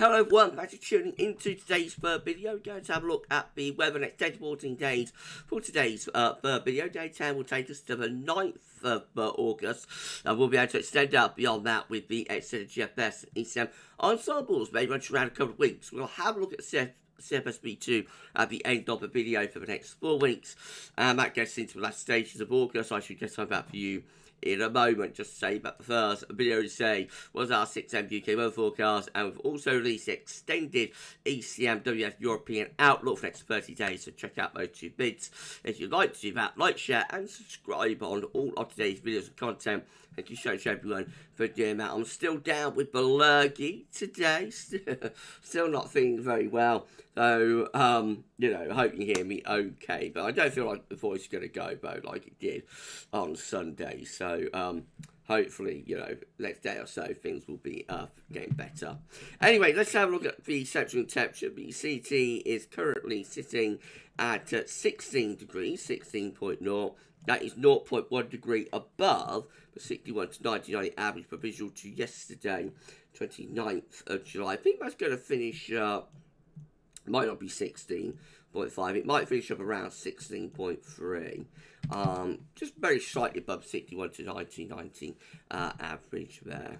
Hello everyone, thanks for tuning into today's third video. We're going to have a look at the weather next 10 to 14 days for today's third video. Day 10 will take us to the 9th of August, and we'll be able to extend out beyond that with the extended GFS and ECM ensembles, maybe run around a couple of weeks. We'll have a look at CFS V2 at the end of the video for the next 4 weeks, and that gets into the last stages of August. I should get some of that for you in a moment. Just to say about the first video today was our 6am UK weather forecast, and we've also released the extended ECM WF European outlook for the next 30 days, so check out those two vids. If you'd like to do that, like, share and subscribe on all of today's videos and content. Thank you so much everyone for doing that. I'm still down with the lurgy today, still not feeling very well, so you know, I hope you hear me okay, but I don't feel like the voice is going to go though like it did on Sunday, so hopefully, you know, next day or so things will be getting better. Anyway, let's have a look at the central temperature. The CT is currently sitting at 16 degrees, 16.0. That is 0.1 degree above the 61 to 99 average provisional to yesterday, 29th of July. I think that's going to finish might not be 16.5, it might finish up around 16.3, just very slightly above 61 to 90 average there.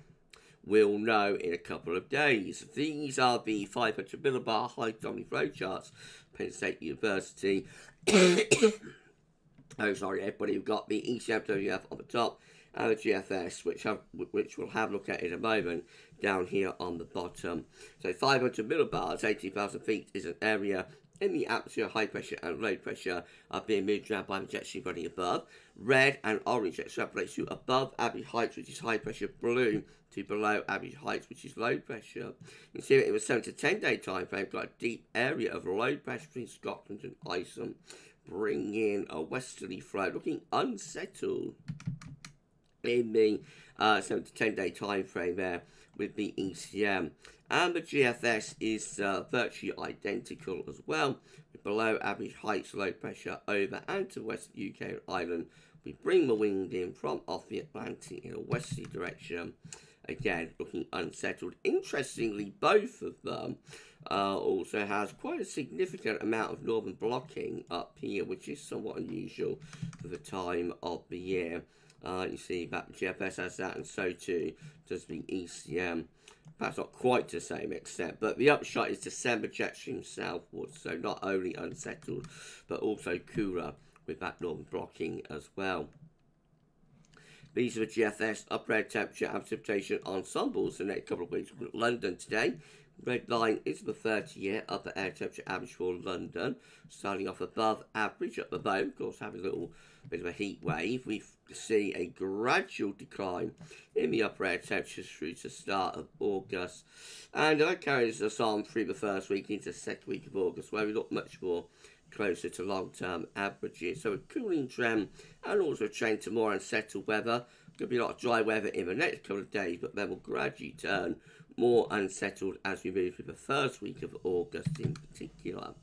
We'll know in a couple of days. These are the 500 millibar high dominant flow charts, Penn State University. Oh, sorry, everybody. We've got the ECM WF on the top and the GFS, which we'll have a look at in a moment, down here on the bottom. So 500 millibars, 18,000 feet, is an area in the atmosphere. High pressure and low pressure are being moved around by the jet stream running above. Red and orange extrapolates to above average heights, which is high pressure. Blue to below average heights, which is low pressure. You can see that in a 7 to 10 day time frame, got a deep area of low pressure between Scotland and Iceland, bringing in a westerly flow, looking unsettled in the 7 to 10 day time frame there with the ECM. And the GFS is virtually identical as well, with below average heights, low pressure over and to west UK and Ireland. We bring the wind in from off the Atlantic in a westerly direction, again looking unsettled. Interestingly, both of them also has quite a significant amount of northern blocking up here, which is somewhat unusual for the time of the year. You see that the GFS has that, and so too does the ECM. Perhaps not quite to the same extent, but the upshot is December jet stream southwards, so not only unsettled, but also cooler with that northern blocking as well. These are the GFS upper air temperature and precipitation ensembles the next couple of weeks. We've got London today. Red line is the 30-year upper air temperature average for London, starting off above average at the moment. Of course, having a little bit of a heat wave. We see a gradual decline in the upper air temperatures through to the start of August, and that carries us on through the first week into the second week of August, where we look much more closer to long-term averages. So a cooling trend, and also a trend to more unsettled weather. There'll be a lot of dry weather in the next couple of days, but then will gradually turn more unsettled as we move through the first week of August in particular.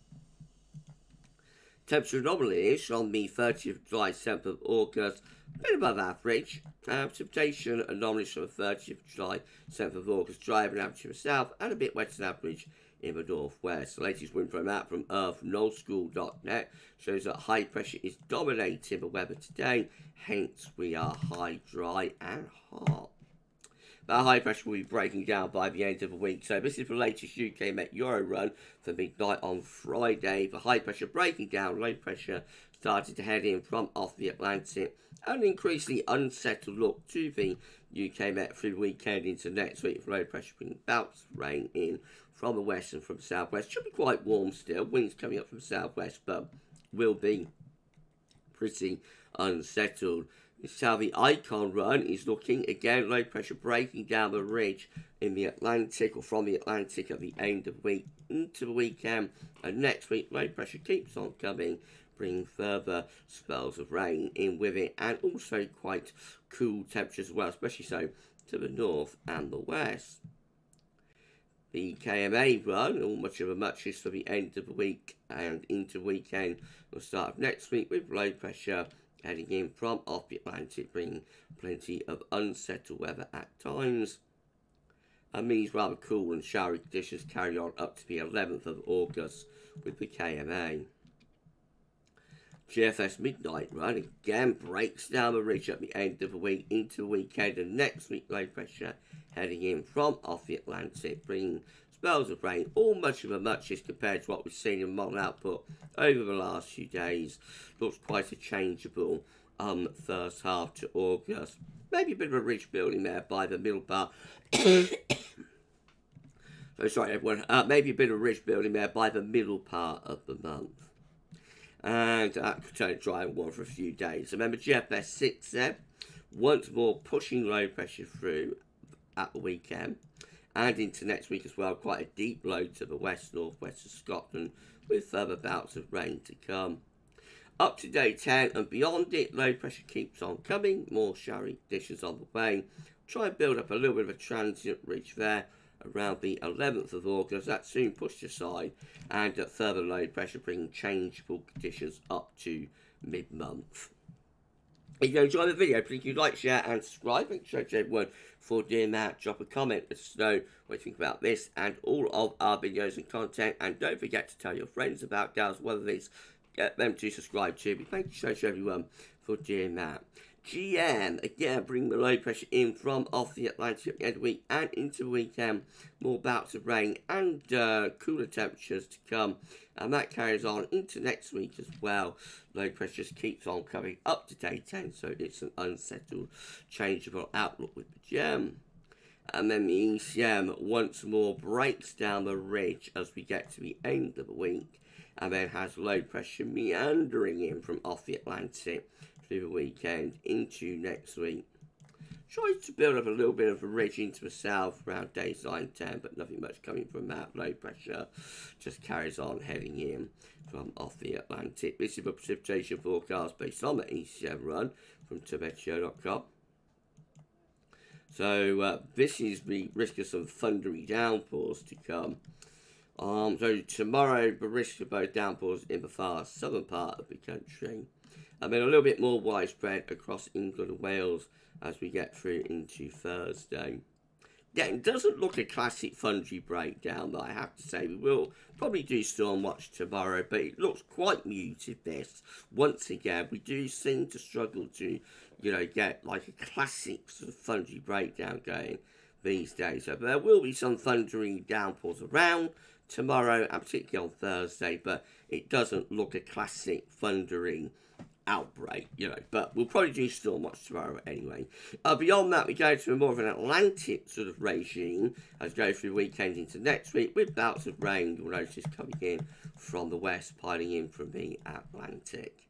Temperature anomalies on the 30th of July, 7th of August, a bit above average. Precipitation anomalies from the 30th of July, 7th of August, drier than average in the south and a bit wetter than average in the northwest. The latest wind from that from nullschool.net shows that high pressure is dominating the weather today, hence we are high, dry and hot. That high pressure will be breaking down by the end of the week. So this is the latest UK Met Euro run for midnight on Friday. The high pressure breaking down, low pressure started to head in from off the Atlantic, and an increasingly unsettled look to the UK Met through the weekend into next week. Low pressure bringing bouts of rain in from the west and from the southwest. Should be quite warm still. Winds coming up from the southwest, but will be pretty unsettled. This is how the Icon run is looking. Again, low pressure breaking down the ridge in the Atlantic, or from the Atlantic at the end of the week into the weekend. And next week, low pressure keeps on coming, bringing further spells of rain in with it, and also quite cool temperatures as well, especially so to the north and the west. The KMA run, all much of a muchness for the end of the week and into weekend, will start of next week with low pressure heading in from off the Atlantic, bringing plenty of unsettled weather at times. means rather cool and showery conditions carry on up to the 11th of August with the KMA. GFS midnight run again breaks down the ridge at the end of the week into the weekend, and next week low pressure heading in from off the Atlantic, bringing spells of rain, all much of a muchness compared to what we've seen in model output over the last few days. Looks quite a changeable first half to August. Maybe a bit of a ridge building there by the middle part. So sorry everyone, maybe a bit of ridge building there by the middle part of the month. And that could turn it dry and warm for a few days. Remember GFS 6 there, once more pushing low pressure through at the weekend and into next week as well. Quite a deep low to the west, northwest of Scotland with further bouts of rain to come. Up to day 10 and beyond it, low pressure keeps on coming. More showery conditions on the way. Try and build up a little bit of a transient ridge there around the 11th of August. That's soon pushed aside, and further low pressure bringing changeable conditions up to mid-month. If you enjoyed the video, please do like, share and subscribe. Thanks so much everyone for doing that. Drop a comment, let us know what you think about this and all of our videos and content, and don't forget to tell your friends about GavsWeatherVids. Get them to subscribe to me. Thank you so much everyone for doing that. GM, again, bring the low pressure in from off the Atlantic at the end of the week and into the weekend. More bouts of rain and cooler temperatures to come. And that carries on into next week as well. Low pressure just keeps on coming up to day 10. So it's an unsettled, changeable outlook with the GM. And then the ECM once more breaks down the ridge as we get to the end of the week. And then has low pressure meandering in from off the Atlantic through the weekend into next week. Tries to build up a little bit of a ridge into the south around days 9 and 10, but nothing much coming from that. Low pressure just carries on heading in from off the Atlantic. This is a precipitation forecast based on the ECM run from Tibetio.com. So this is the risk of some thundery downpours to come. So tomorrow the risk of both downpours in the far southern part of the country. And then a little bit more widespread across England and Wales as we get through into Thursday. Yeah, it doesn't look a classic thundery breakdown, but I have to say we will probably do storm watch tomorrow, but it looks quite muted this. Once again, we do seem to struggle to, get like a classic sort of thundery breakdown going these days. So there will be some thundering downpours around tomorrow and particularly on Thursday, but it doesn't look a classic thundering outbreak, but we'll probably do storm watch tomorrow anyway. Beyond that, we go to more of an Atlantic sort of regime as we go through the weekend into next week with bouts of rain, you'll notice, coming in from the west, piling in from the Atlantic.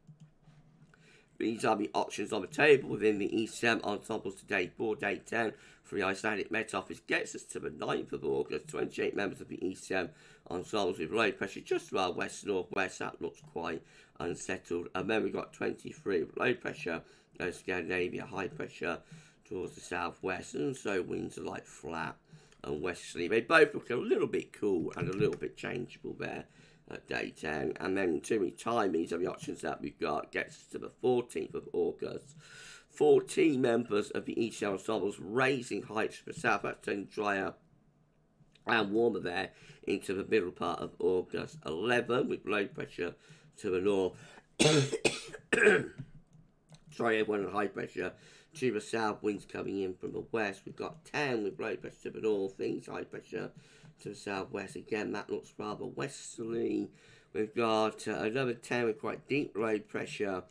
These are the options on the table within the ECM ensembles today for day 10 for the Icelandic Met Office. Gets us to the 9th of August. 28 members of the ECM ensembles with low pressure just to our west-northwest. That looks quite unsettled. And then we've got 23 with low pressure, Scandinavia, high pressure towards the southwest. And so winds are like flat and westerly. They both look a little bit cool and a little bit changeable there at day 10. And then too many timings of the options that we've got gets us to the 14th of August. 14 members of the ECM ensembles raising heights for the south. That's turning drier and warmer there into the middle part of August. 11 with low pressure to the north. Sorry everyone, high pressure to the south, winds coming in from the west. We've got 10 with low pressure to the north, things high pressure to the southwest. Again, that looks rather westerly. We've got another 10 with quite deep low pressure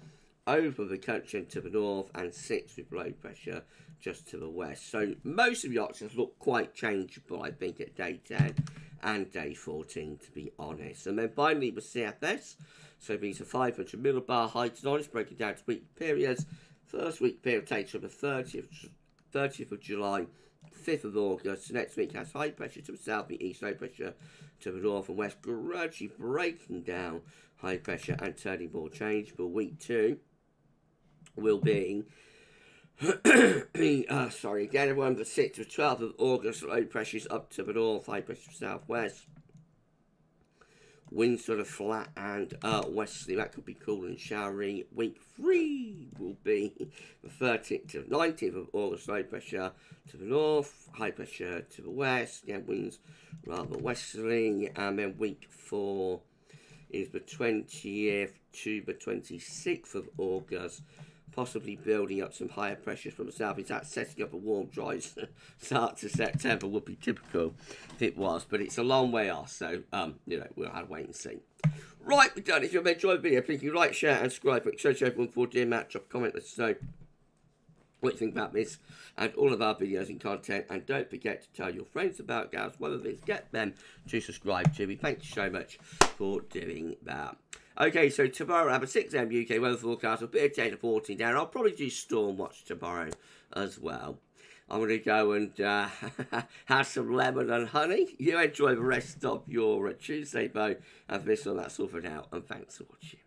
over the country to the north, and 6 with low pressure just to the west. So most of the options look quite changeable, I think, at day 10 and day 14, to be honest. And then finally the CFS. So these are 500 millibar heights and honest, broken down to week periods. First week period takes from the 30th of July, 5th of August. Next week has high pressure to the south, the east, low pressure to the north and west, gradually breaking down high pressure and turning more changeable. Week 2 will be, sorry again everyone, the 6th to 12th of August, low pressures up to the north, high pressure to the southwest. winds sort of flat and westerly. That could be cool and showery. Week 3 will be the 13th to 19th of August. Low pressure to the north, high pressure to the west. Yeah, winds rather westerly. And then week 4 is the 20th to the 26th of August. Possibly building up some higher pressures from the south. Is that setting up a warm, dry start to September? Would be typical if it was, but it's a long way off, so you know, we'll have to wait and see. Right, we're done. If you've enjoyed the video, please like, share, and subscribe. Search everyone for Dear Matt. Drop a comment, let us know what you think about this and all of our videos and content. And don't forget to tell your friends about GavsWeatherVids. Get them to subscribe to me. Thank you so much for doing that. Okay, so tomorrow I have a 6 AM UK weather forecast, a bit of 10 to 14 down. I'll probably do storm watch tomorrow as well. I'm going to go and have some lemon and honey. You enjoy the rest of your Tuesday, Bo. And for this one, that's all for now. And thanks for watching.